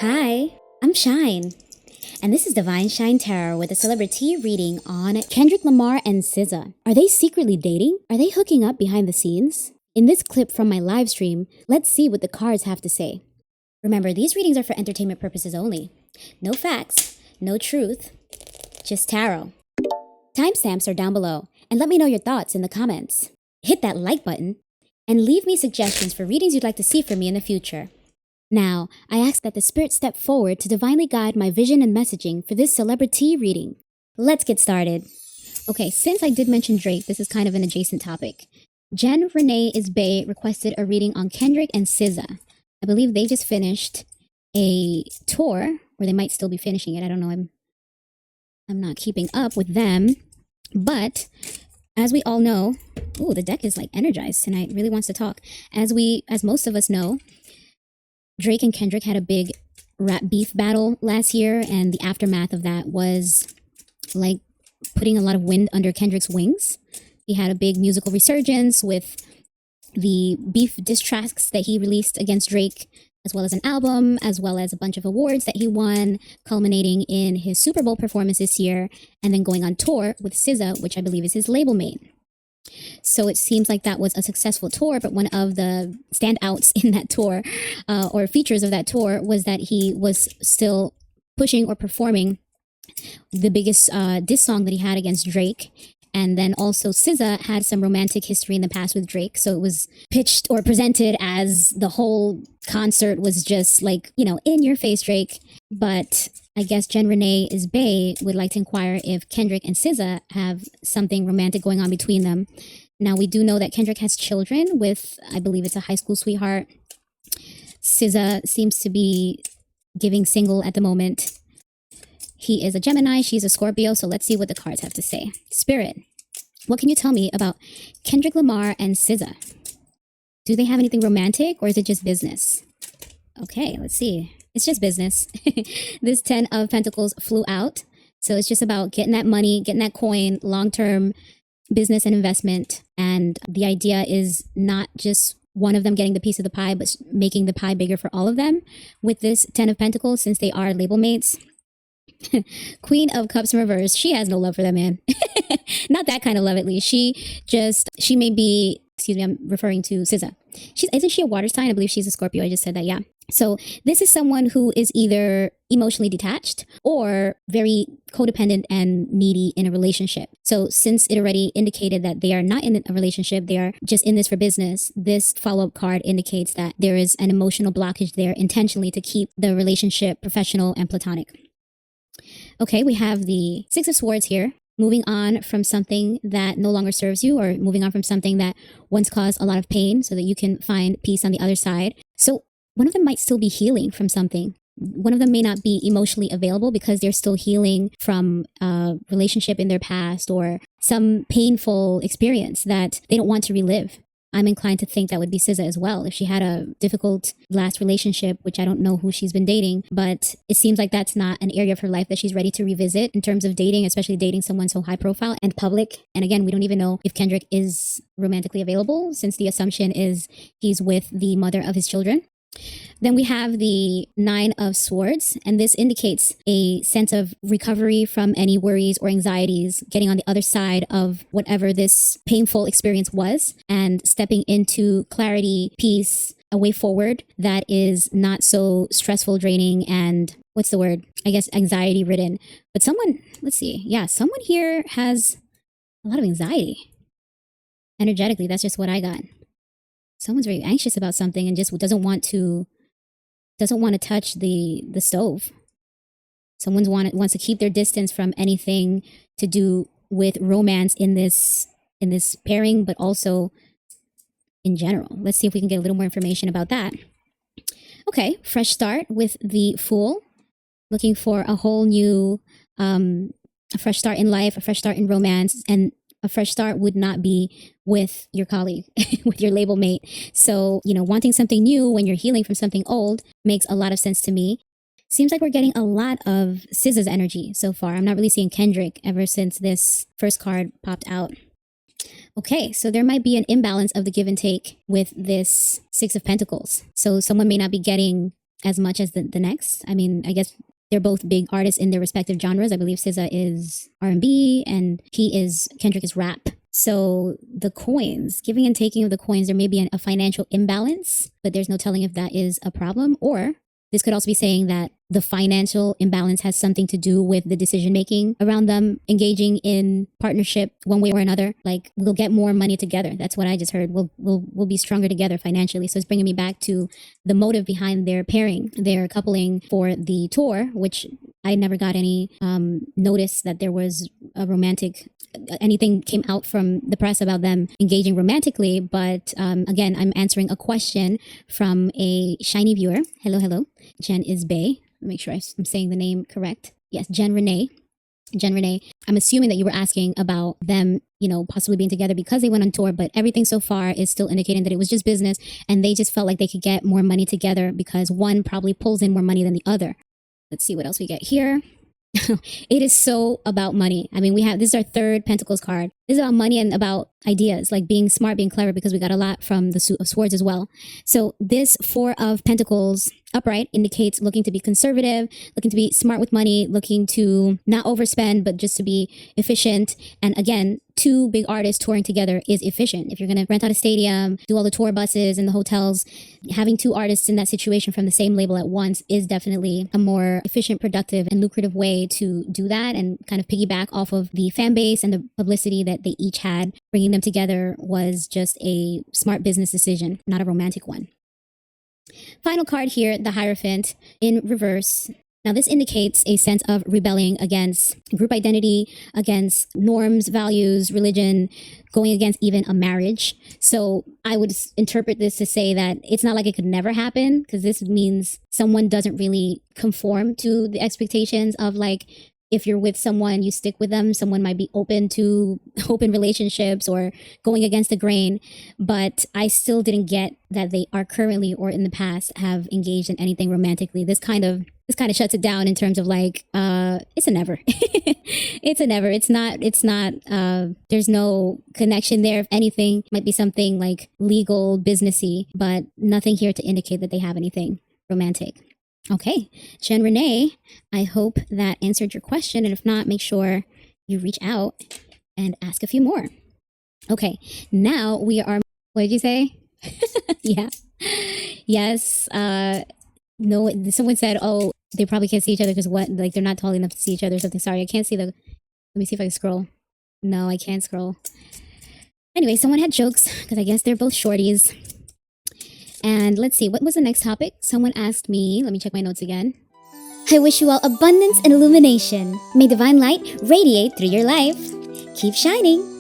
Hi, I'm Shine, and this is Divine Shine Tarot with a CelebriTEA reading on Kendrick Lamar and SZA. Are they secretly dating? Are they hooking up behind the scenes? In this clip from my live stream, let's see what the cards have to say. Remember, these readings are for entertainment purposes only. No facts, no truth, just tarot. Timestamps are down below, and let me know your thoughts in the comments. Hit that like button, and leave me suggestions for readings you'd like to see from me in the future. Now, I ask that the spirit step forward to divinely guide my vision and messaging for this CelebriTEA reading. Let's get started. Okay, since I did mention Drake, this is kind of an adjacent topic. Jen Renee Isbay requested a reading on Kendrick and SZA. I believe they just finished a tour, or they might still be finishing it. I don't know. I'm not keeping up with them. But as we all know, ooh, the deck is like energized tonight. It really wants to talk. As most of us know, Drake and Kendrick had a big rap beef battle last year, and the aftermath of that was like putting a lot of wind under Kendrick's wings. He had a big musical resurgence with the beef diss tracks that he released against Drake, as well as an album, as well as a bunch of awards that he won, culminating in his Super Bowl performance this year, and then going on tour with SZA, which I believe is his label mate. So it seems like that was a successful tour, but one of the standouts in that tour, or features of that tour, was that he was still pushing or performing the biggest diss song that he had against Drake. And then also SZA had some romantic history in the past with Drake. So it was pitched or presented as the whole concert was just like, in your face, Drake. But I guess Jen Renee Isbay would like to inquire if Kendrick and SZA have something romantic going on between them. Now, we do know that Kendrick has children with, I believe it's a high school sweetheart. SZA seems to be giving single at the moment. He is a Gemini, she's a Scorpio, so let's see what the cards have to say. Spirit, what can you tell me about Kendrick Lamar and SZA? Do they have anything romantic, or is it just business? Okay, let's see. It's just business. This 10 of Pentacles flew out, so it's just about getting that money, getting that coin, long-term business and investment, and the idea is not just one of them getting the piece of the pie, but making the pie bigger for all of them with this 10 of Pentacles, since they are label mates. Queen of Cups in reverse. She has no love for that man. Not that kind of love, at least. She may be, I'm referring to SZA. Isn't she a water sign? I believe she's a Scorpio. I just said that, yeah. So this is someone who is either emotionally detached or very codependent and needy in a relationship. So since it already indicated that they are not in a relationship, they are just in this for business, this follow-up card indicates that there is an emotional blockage there intentionally to keep the relationship professional and platonic. Okay, we have the Six of Swords here, moving on from something that no longer serves you, or moving on from something that once caused a lot of pain so that you can find peace on the other side. So one of them might still be healing from something. One of them may not be emotionally available because they're still healing from a relationship in their past or some painful experience that they don't want to relive. I'm inclined to think that would be SZA as well. If she had a difficult last relationship, which I don't know who she's been dating, but it seems like that's not an area of her life that she's ready to revisit in terms of dating, especially dating someone so high profile and public. And again, we don't even know if Kendrick is romantically available, since the assumption is he's with the mother of his children. Then we have the Nine of Swords, and this indicates a sense of recovery from any worries or anxieties, getting on the other side of whatever this painful experience was, and stepping into clarity, peace, a way forward that is not so stressful, draining, and what's the word? I guess anxiety ridden. But someone here has a lot of anxiety. Energetically, that's just what I got. Someone's very anxious about something and just doesn't want to touch the stove. Someone wants to keep their distance from anything to do with romance in this pairing, but also in general. Let's see if we can get a little more information about that. Okay, fresh start with the Fool, looking for a whole new, a fresh start in life, a fresh start in romance, and a fresh start would not be with your colleague, with your label mate. So, wanting something new when you're healing from something old makes a lot of sense to me. Seems like we're getting a lot of SZA's energy so far. I'm not really seeing Kendrick ever since this first card popped out. Okay, so there might be an imbalance of the give and take with this Six of Pentacles. So someone may not be getting as much as the next. I mean, I guess they're both big artists in their respective genres. I believe SZA is R&B and Kendrick is rap. So the coins, giving and taking of the coins, there may be a financial imbalance, but there's no telling if that is a problem. Or this could also be saying that the financial imbalance has something to do with the decision making around them engaging in partnership one way or another. Like, we'll get more money together. That's what I just heard. We'll be stronger together financially. So it's bringing me back to the motive behind their pairing, their coupling for the tour, which I never got any notice that there was a romantic anything came out from the press about them engaging romantically. But again, I'm answering a question from a shiny viewer. Hello. Jen is Bay. Make sure I'm saying the name correct. Yes, Jen Renee. I'm assuming that you were asking about them, possibly being together because they went on tour, but everything so far is still indicating that it was just business and they just felt like they could get more money together because one probably pulls in more money than the other. Let's see what else we get here. It is so about money. I mean, this is our third Pentacles card. This is about money and about ideas, like being smart, being clever, because we got a lot from the Suit of Swords as well. So this Four of Pentacles upright indicates looking to be conservative, looking to be smart with money, looking to not overspend, but just to be efficient. And again, two big artists touring together is efficient. If you're going to rent out a stadium, do all the tour buses and the hotels, having two artists in that situation from the same label at once is definitely a more efficient, productive, and lucrative way to do that and kind of piggyback off of the fan base and the publicity that they each had. Bringing them together was just a smart business decision, not a romantic one. Final card here, the Hierophant in reverse. Now, this indicates a sense of rebelling against group identity, against norms, values, religion, going against even a marriage. So I would interpret this to say that it's not like it could never happen, because this means someone doesn't really conform to the expectations of, like, if you're with someone, you stick with them. Someone might be open to open relationships or going against the grain, but I still didn't get that they are currently or in the past have engaged in anything romantically. This kind of shuts it down in terms of like, it's a never. It's a never. It's not, there's no connection there. If anything, might be something like legal, businessy, but nothing here to indicate that they have anything romantic. Okay, Jen Renee, I hope that answered your question. And if not, make sure you reach out and ask a few more. Okay, now we are, what did you say? Yeah. Yes. No, someone said, oh, they probably can't see each other because what? Like, they're not tall enough to see each other or something. Sorry, I can't see let me see if I can scroll. No, I can't scroll. Anyway, someone had jokes because I guess they're both shorties. And let's see, what was the next topic? Someone asked me, let me check my notes again. I wish you all abundance and illumination. May divine light radiate through your life. Keep shining.